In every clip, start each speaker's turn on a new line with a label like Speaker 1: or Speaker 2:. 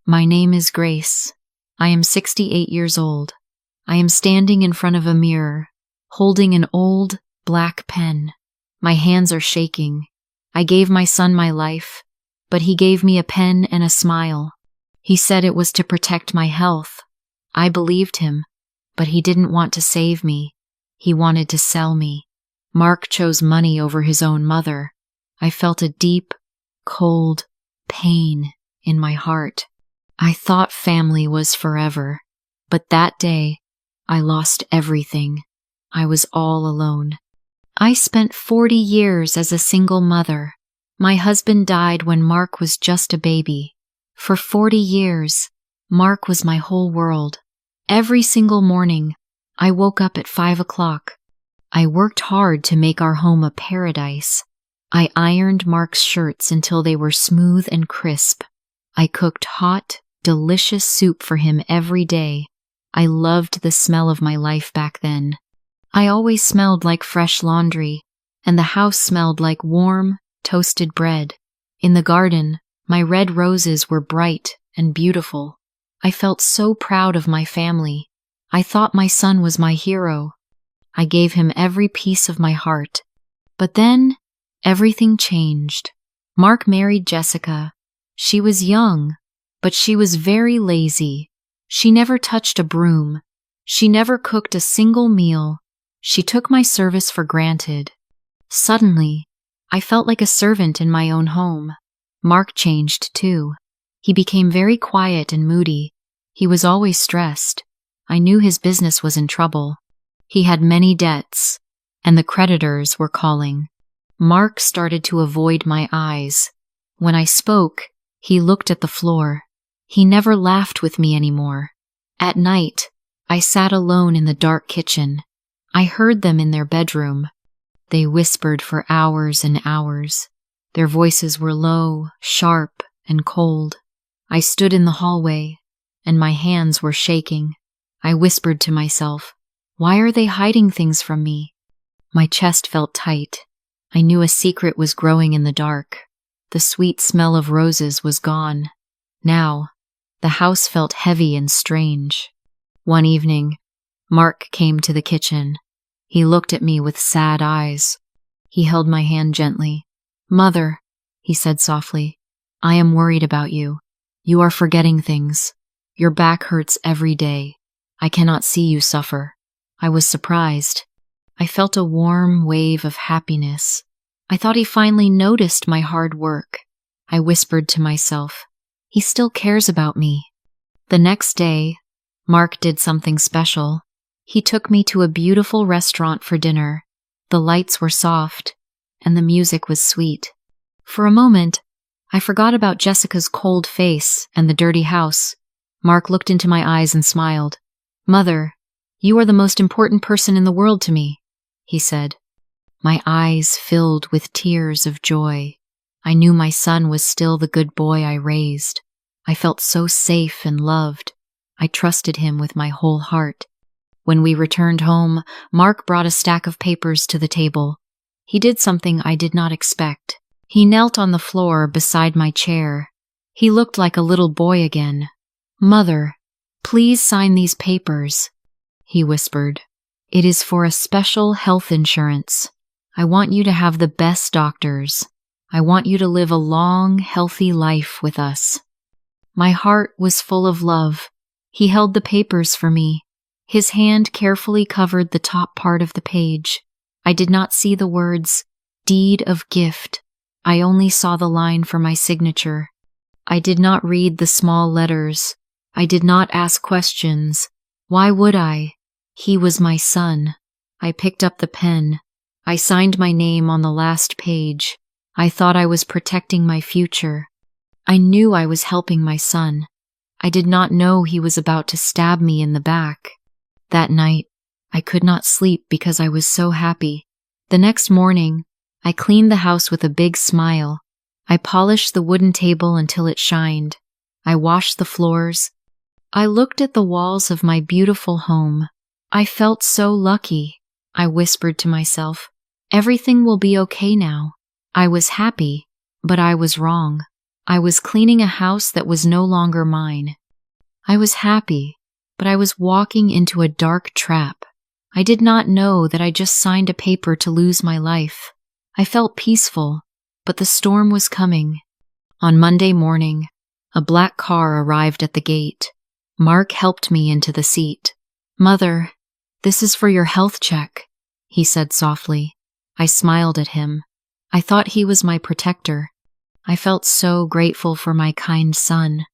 Speaker 1: My name is Grace. I am 68 years old. I am standing in front of a mirror, holding an old, black pen. My hands are shaking. I gave my son my life, but he gave me a pen and a smile. He said it was to protect my health. I believed him, but he didn't want to save me. He wanted to sell me. Mark chose money over his own mother. I felt a deep, cold pain in my heart. I thought family was forever, but that day, I lost everything. I was all alone. I spent 40 years as a single mother. My husband died when Mark was just a baby. For 40 years, Mark was my whole world. Every single morning, I woke up at 5 o'clock. I worked hard to make our home a paradise. I ironed Mark's shirts until they were smooth and crisp. I cooked hot, delicious soup for him every day. I loved the smell of my life back then. I always smelled like fresh laundry, and the house smelled like warm, toasted bread. In the garden, my red roses were bright and beautiful. I felt so proud of my family. I thought my son was my hero. I gave him every piece of my heart. But then, everything changed. Mark married Jessica. She was young, but she was very lazy. She never touched a broom. She never cooked a single meal. She took my service for granted. Suddenly, I felt like a servant in my own home. Mark changed too. He became very quiet and moody. He was always stressed. I knew his business was in trouble. He had many debts, and the creditors were calling. Mark started to avoid my eyes. When I spoke, he looked at the floor. He never laughed with me anymore. At night, I sat alone in the dark kitchen. I heard them in their bedroom. They whispered for hours and hours. Their voices were low, sharp, and cold. I stood in the hallway, and my hands were shaking. I whispered to myself, "Why are they hiding things from me?" My chest felt tight. I knew a secret was growing in the dark. The sweet smell of roses was gone. Now, the house felt heavy and strange. One evening, Mark came to the kitchen. He looked at me with sad eyes. He held my hand gently. "Mother," he said softly, "I am worried about you. You are forgetting things. Your back hurts every day. I cannot see you suffer." I was surprised. I felt a warm wave of happiness. I thought he finally noticed my hard work. I whispered to myself, "He still cares about me." The next day, Mark did something special. He took me to a beautiful restaurant for dinner. The lights were soft, and the music was sweet. For a moment, I forgot about Jessica's cold face and the dirty house. Mark looked into my eyes and smiled. "Mother, you are the most important person in the world to me," he said. My eyes filled with tears of joy. I knew my son was still the good boy I raised. I felt so safe and loved. I trusted him with my whole heart. When we returned home, Mark brought a stack of papers to the table. He did something I did not expect. He knelt on the floor beside my chair. He looked like a little boy again. "Mother, please sign these papers," he whispered. "It is for a special health insurance. I want you to have the best doctors. I want you to live a long, healthy life with us." My heart was full of love. He held the papers for me. His hand carefully covered the top part of the page. I did not see the words, "Deed of Gift." I only saw the line for my signature. I did not read the small letters. I did not ask questions. Why would I? He was my son. I picked up the pen. I signed my name on the last page. I thought I was protecting my future. I knew I was helping my son. I did not know he was about to stab me in the back. That night, I could not sleep because I was so happy. The next morning, I cleaned the house with a big smile. I polished the wooden table until it shined. I washed the floors. I looked at the walls of my beautiful home. I felt so lucky. I whispered to myself, "Everything will be okay now." I was happy, but I was wrong. I was cleaning a house that was no longer mine. I was happy, but I was walking into a dark trap. I did not know that I just signed a paper to lose my life. I felt peaceful, but the storm was coming. On Monday morning, a black car arrived at the gate. Mark helped me into the seat. "Mother, this is for your health check," he said softly. I smiled at him. I thought he was my protector. I felt so grateful for my kind son.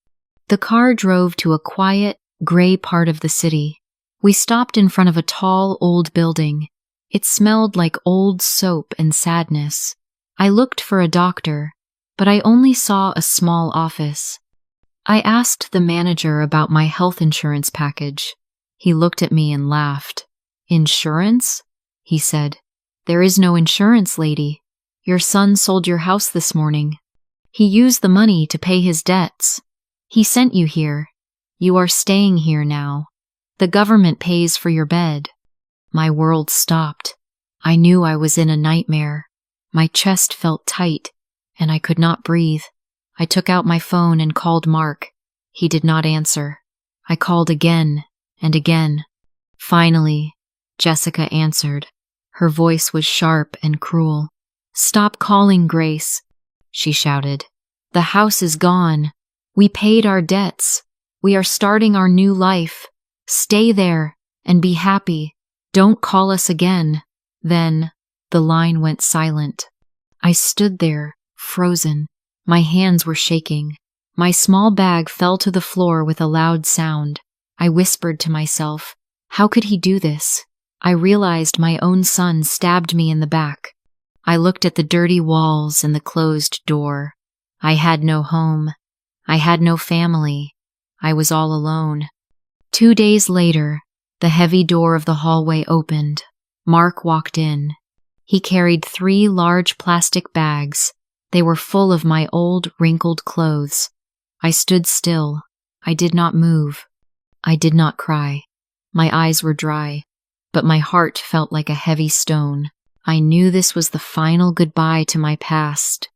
Speaker 1: The car drove to a quiet, gray part of the city. We stopped in front of a tall, old building. It smelled like old soap and sadness. I looked for a doctor, but I only saw a small office. I asked the manager about my health insurance package. He looked at me and laughed. "Insurance?" he said. "There is no insurance, lady. Your son sold your house this morning. He used the money to pay his debts. He sent you here. You are staying here now. The government pays for your bed." My world stopped. I knew I was in a nightmare. My chest felt tight, and I could not breathe. I took out my phone and called Mark. He did not answer. I called again and again. Finally, Jessica answered. Her voice was sharp and cruel. "Stop calling, Grace," she shouted. "The house is gone. We paid our debts. We are starting our new life. Stay there and be happy. Don't call us again." Then the line went silent. I stood there, frozen. My hands were shaking. My small bag fell to the floor with a loud sound. I whispered to myself, how could he do this? I realized my own son stabbed me in the back. I looked at the dirty walls and the closed door. I had no home. I had no family. I was all alone. 2 days later, the heavy door of the hallway opened. Mark walked in. He carried 3 large plastic bags. They were full of my old, wrinkled clothes. I stood still. I did not move. I did not cry. My eyes were dry, but my heart felt like a heavy stone. I knew this was the final goodbye to my past.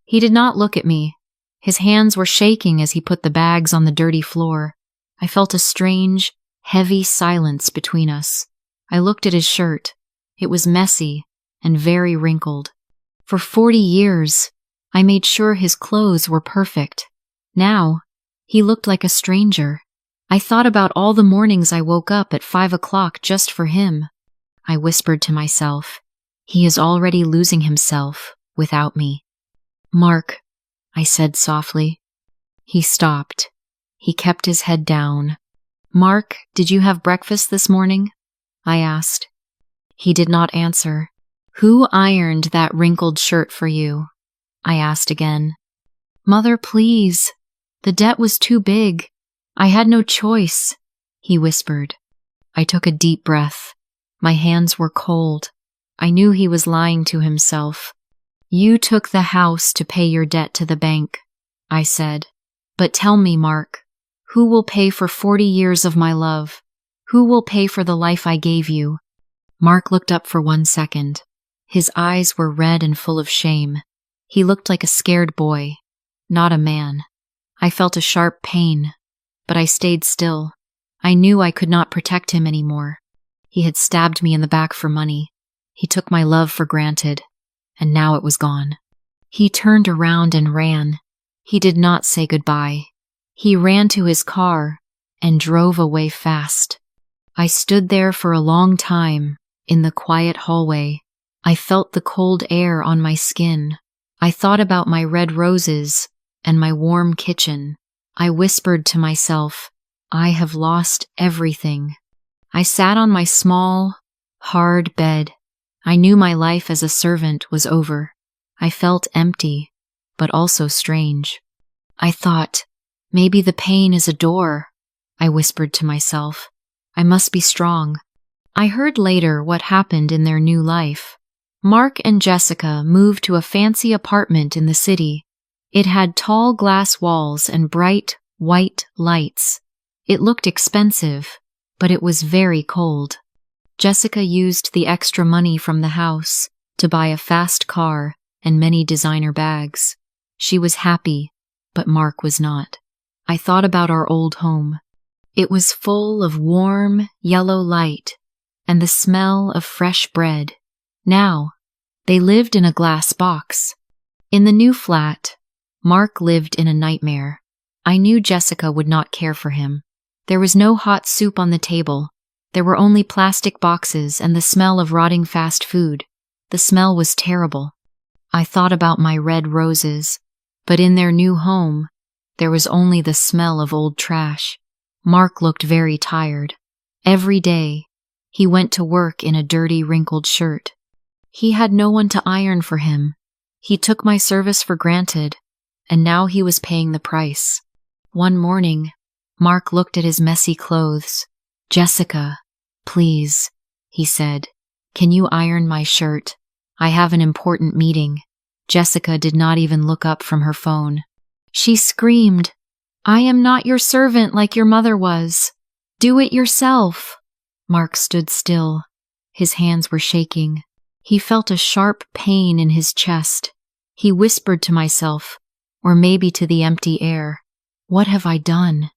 Speaker 1: He did not look at me. His hands were shaking as he put the bags on the dirty floor. I felt a strange, heavy silence between us. I looked at his shirt. It was messy and very wrinkled. For 40 years, I made sure his clothes were perfect. Now, he looked like a stranger. I thought about all the mornings I woke up at 5 o'clock just for him. I whispered to myself, he is already losing himself without me. "Mark," I said softly. He stopped. He kept his head down. "Mark, did you have breakfast this morning?" I asked. He did not answer. "Who ironed that wrinkled shirt for you?" I asked again. "Mother, please. The debt was too big. I had no choice," he whispered. I took a deep breath. My hands were cold. I knew he was lying to himself. "You took the house to pay your debt to the bank," I said. "But tell me, Mark, who will pay for 40 years of my love? Who will pay for the life I gave you?" Mark looked up for 1 second. His eyes were red and full of shame. He looked like a scared boy, not a man. I felt a sharp pain, but I stayed still. I knew I could not protect him anymore. He had stabbed me in the back for money. He took my love for granted, and now it was gone. He turned around and ran. He did not say goodbye. He ran to his car and drove away fast. I stood there for a long time, in the quiet hallway. I felt the cold air on my skin. I thought about my red roses and my warm kitchen. I whispered to myself, I have lost everything. I sat on my small, hard bed. I knew my life as a servant was over. I felt empty, but also strange. I thought, maybe the pain is a door. I whispered to myself, I must be strong. I heard later what happened in their new life. Mark and Jessica moved to a fancy apartment in the city. It had tall glass walls and bright, white lights. It looked expensive, but it was very cold. Jessica used the extra money from the house to buy a fast car and many designer bags. She was happy, but Mark was not. I thought about our old home. It was full of warm, yellow light and the smell of fresh bread. Now, they lived in a glass box. In the new flat, Mark lived in a nightmare. I knew Jessica would not care for him. There was no hot soup on the table. There were only plastic boxes and the smell of rotting fast food. The smell was terrible. I thought about my red roses, but in their new home, there was only the smell of old trash. Mark looked very tired. Every day, he went to work in a dirty, wrinkled shirt. He had no one to iron for him. He took my service for granted, and now he was paying the price. One morning, Mark looked at his messy clothes. "Jessica, please," he said, "can you iron my shirt? I have an important meeting." Jessica did not even look up from her phone. She screamed, "I am not your servant like your mother was. Do it yourself." Mark stood still. His hands were shaking. He felt a sharp pain in his chest. He whispered to myself, or maybe to the empty air, "What have I done?"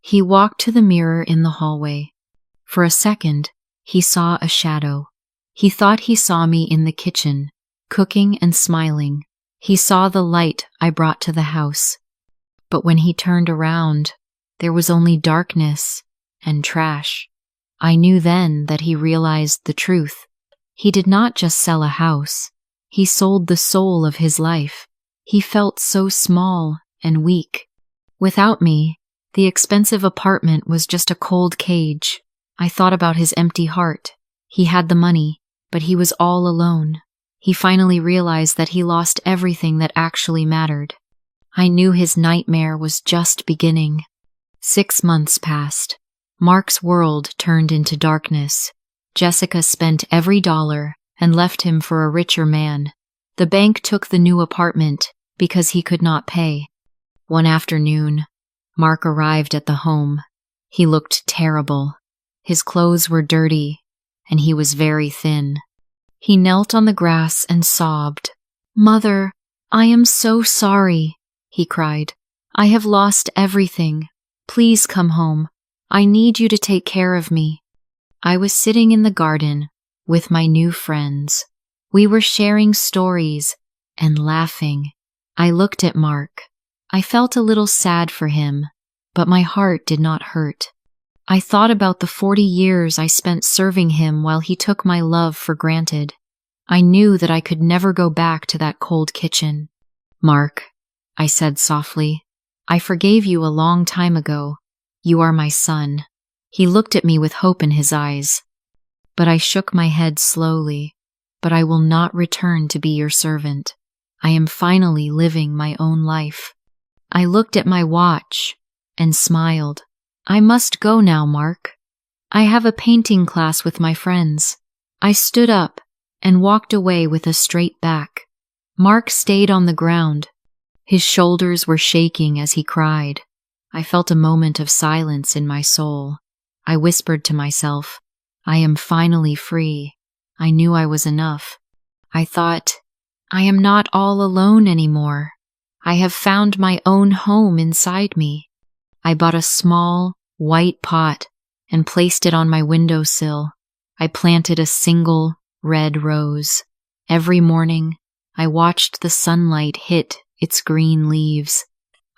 Speaker 1: He walked to the mirror in the hallway. For a second, he saw a shadow. He thought he saw me in the kitchen, cooking and smiling. He saw the light I brought to the house. But when he turned around, there was only darkness and trash. I knew then that he realized the truth. He did not just sell a house. He sold the soul of his life. He felt so small and weak. Without me, the expensive apartment was just a cold cage. I thought about his empty heart. He had the money, but he was all alone. He finally realized that he lost everything that actually mattered. I knew his nightmare was just beginning. 6 months passed. Mark's world turned into darkness. Jessica spent every dollar and left him for a richer man. The bank took the new apartment because he could not pay. One afternoon, Mark arrived at the home. He looked terrible. His clothes were dirty, and he was very thin. He knelt on the grass and sobbed. "Mother, I am so sorry," he cried. "I have lost everything. Please come home. I need you to take care of me." I was sitting in the garden with my new friends. We were sharing stories and laughing. I looked at Mark. I felt a little sad for him, but my heart did not hurt. I thought about the 40 years I spent serving him while he took my love for granted. I knew that I could never go back to that cold kitchen. "Mark," I said softly, "I forgave you a long time ago. You are my son." He looked at me with hope in his eyes. But I shook my head slowly. "But I will not return to be your servant. I am finally living my own life." I looked at my watch and smiled. "I must go now, Mark. I have a painting class with my friends." I stood up and walked away with a straight back. Mark stayed on the ground. His shoulders were shaking as he cried. I felt a moment of silence in my soul. I whispered to myself, "I am finally free." I knew I was enough. I thought, I am not all alone anymore. I have found my own home inside me. I bought a small, white pot and placed it on my windowsill. I planted a single red rose. Every morning, I watched the sunlight hit its green leaves.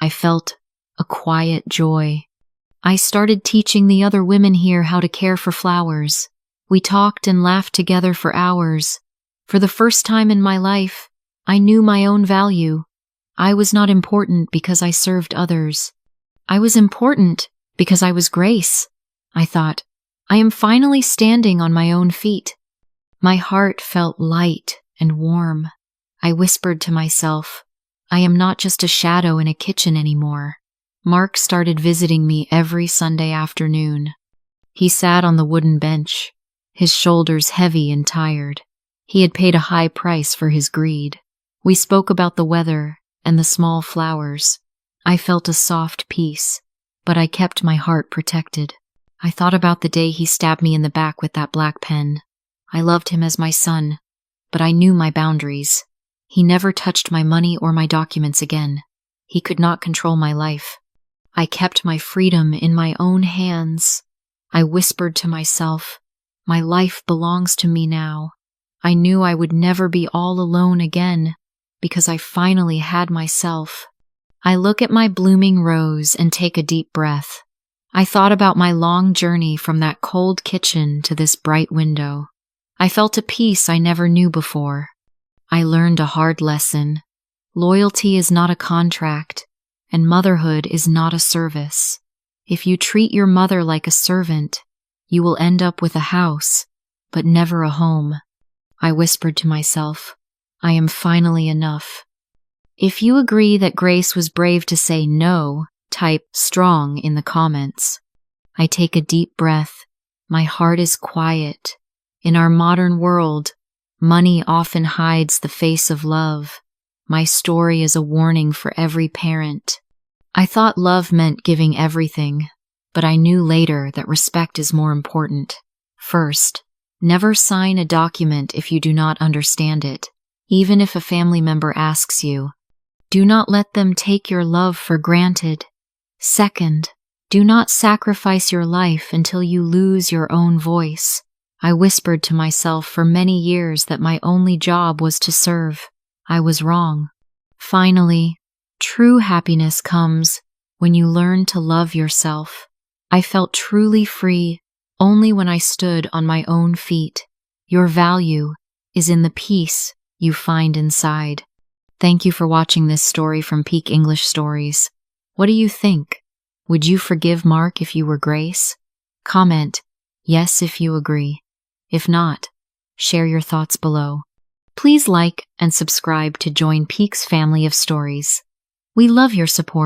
Speaker 1: I felt a quiet joy. I started teaching the other women here how to care for flowers. We talked and laughed together for hours. For the first time in my life, I knew my own value. I was not important because I served others. I was important because I was Grace. I thought, I am finally standing on my own feet. My heart felt light and warm. I whispered to myself, I am not just a shadow in a kitchen anymore. Mark started visiting me every Sunday afternoon. He sat on the wooden bench, his shoulders heavy and tired. He had paid a high price for his greed. We spoke about the weather and the small flowers. I felt a soft peace, but I kept my heart protected. I thought about the day he stabbed me in the back with that black pen. I loved him as my son, but I knew my boundaries. He never touched my money or my documents again. He could not control my life. I kept my freedom in my own hands. I whispered to myself, my life belongs to me now. I knew I would never be all alone again because I finally had myself. I look at my blooming rose and take a deep breath. I thought about my long journey from that cold kitchen to this bright window. I felt a peace I never knew before. I learned a hard lesson. Loyalty is not a contract, and motherhood is not a service. If you treat your mother like a servant, you will end up with a house, but never a home. I whispered to myself, I am finally enough. If you agree that Grace was brave to say no, type strong in the comments. I take a deep breath. My heart is quiet. In our modern world, money often hides the face of love. My story is a warning for every parent. I thought love meant giving everything, but I knew later that respect is more important. First, never sign a document if you do not understand it, even if a family member asks you. Do not let them take your love for granted. Second, do not sacrifice your life until you lose your own voice. I whispered to myself for many years that my only job was to serve. I was wrong. Finally, true happiness comes when you learn to love yourself. I felt truly free only when I stood on my own feet. Your value is in the peace you find inside. Thank you for watching this story from Peak English Stories. What do you think? Would you forgive Mark if you were Grace? Comment yes if you agree. If not, share your thoughts below. Please like and subscribe to join Peak's family of stories. We love your support.